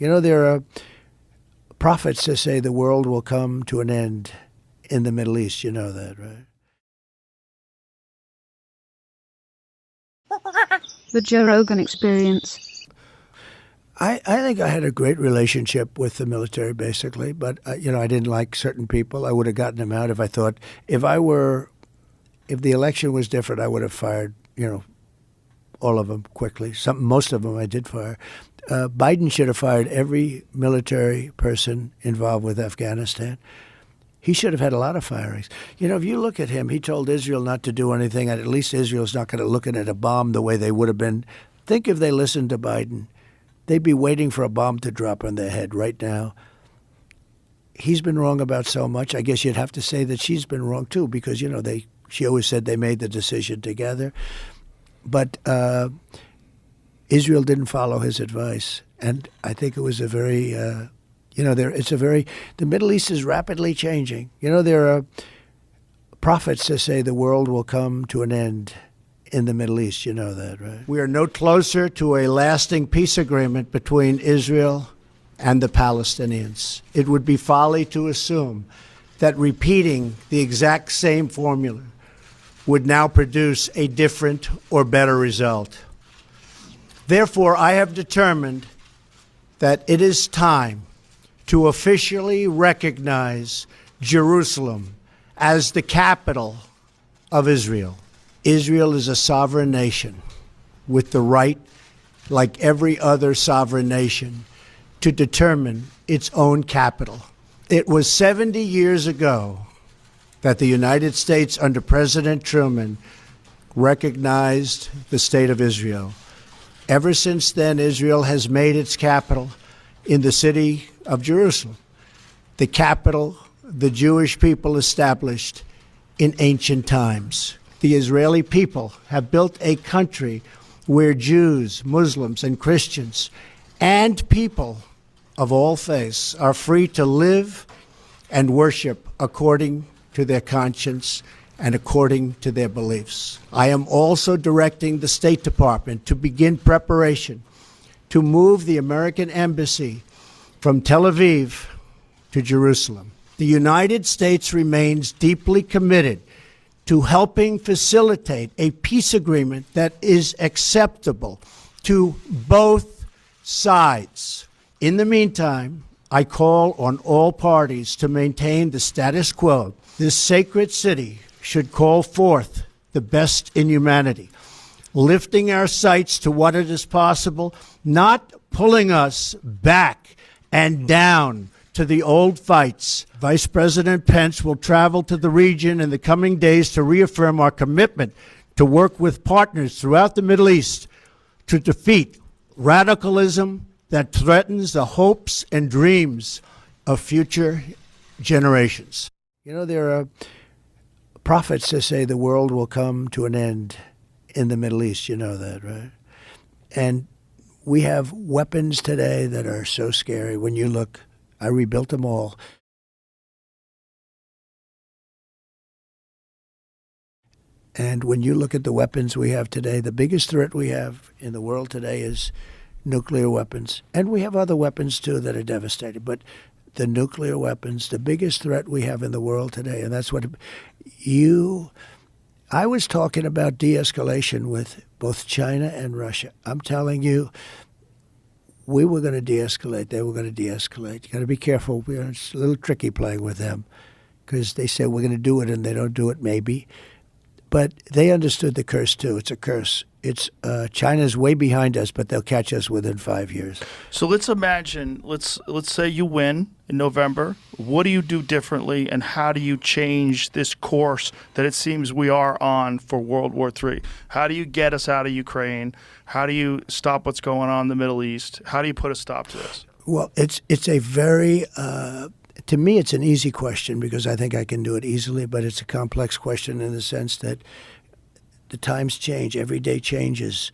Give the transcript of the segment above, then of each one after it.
You know, there are prophets that say the world will come to an end in the Middle East. You know that, right? The Joe Rogan Experience. I think I had a great relationship with the military, basically. But, I didn't like certain people. I would have gotten them out if I thought, if the election was different, I would have fired, all of them quickly. Most of them I did fire. Biden should have fired every military person involved with Afghanistan. He should have had a lot of firings. If you look at him, he told Israel not to do anything, and at least Israel's not going to look at a bomb the way they would have been. Think if they listened to Biden. They'd be waiting for a bomb to drop on their head right now. He's been wrong about so much. I guess you'd have to say that she's been wrong, too, because, she always said they made the decision together. But Israel didn't follow his advice. And I think it was a very, the Middle East is rapidly changing. There are prophets that say the world will come to an end in the Middle East. You know that, right? We are no closer to a lasting peace agreement between Israel and the Palestinians. It would be folly to assume that repeating the exact same formula would now produce a different or better result. Therefore, I have determined that it is time to officially recognize Jerusalem as the capital of Israel. Israel is a sovereign nation with the right, like every other sovereign nation, to determine its own capital. It was 70 years ago that the United States, under President Truman, recognized the state of Israel. Ever since then, Israel has made its capital in the city of Jerusalem, the capital the Jewish people established in ancient times. The Israeli people have built a country where Jews, Muslims, and Christians, and people of all faiths are free to live and worship according to their conscience and according to their beliefs. I am also directing the State Department to begin preparation to move the American Embassy from Tel Aviv to Jerusalem. The United States remains deeply committed to helping facilitate a peace agreement that is acceptable to both sides. In the meantime, I call on all parties to maintain the status quo. This sacred city should call forth the best in humanity, lifting our sights to what it is possible, not pulling us back and down to the old fights. Vice President Pence will travel to the region in the coming days to reaffirm our commitment to work with partners throughout the Middle East to defeat radicalism that threatens the hopes and dreams of future generations. There are prophets that say the world will come to an end in the Middle East. You know that, right? And we have weapons today that are so scary. When you look, I rebuilt them all. And when you look at the weapons we have today, the biggest threat we have in the world today is nuclear weapons. And we have other weapons, too, that are devastating. But the nuclear weapons, the biggest threat we have in the world today, and that's what I was talking about de-escalation with both China and Russia. I'm telling you, we were going to de-escalate. They were going to de-escalate. You got to be careful. It's a little tricky playing with them because they say we're going to do it and they don't do it, maybe. But they understood the curse, too. It's a curse. It's China's way behind us, but they'll catch us within 5 years. So let's imagine, let's say you win in November. What do you do differently, and how do you change this course that it seems we are on for World War III? How do you get us out of Ukraine? How do you stop what's going on in the Middle East? How do you put a stop to this? Well, it's a very to me, it's an easy question because I think I can do it easily, but it's a complex question in the sense that the times change. Every day changes.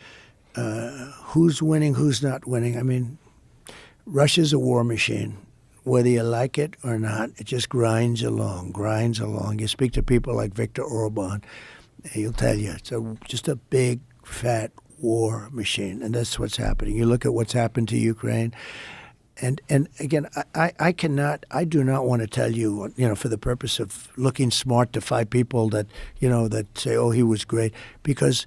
Who's winning, who's not winning? I mean, Russia's a war machine. Whether you like it or not, it just grinds along. You speak to people like Viktor Orban, he'll tell you it's just a big, fat war machine, and that's what's happening. You look at what's happened to Ukraine. And again, I do not want to tell you, for the purpose of looking smart to 5 people that, that say, oh, he was great. Because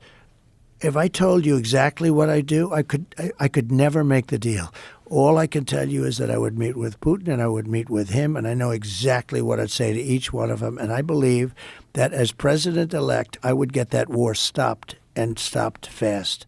if I told you exactly what I do, I could never make the deal. All I can tell you is that I would meet with Putin and I would meet with him, and I know exactly what I'd say to each one of them. And I believe that as president-elect, I would get that war stopped, and stopped fast.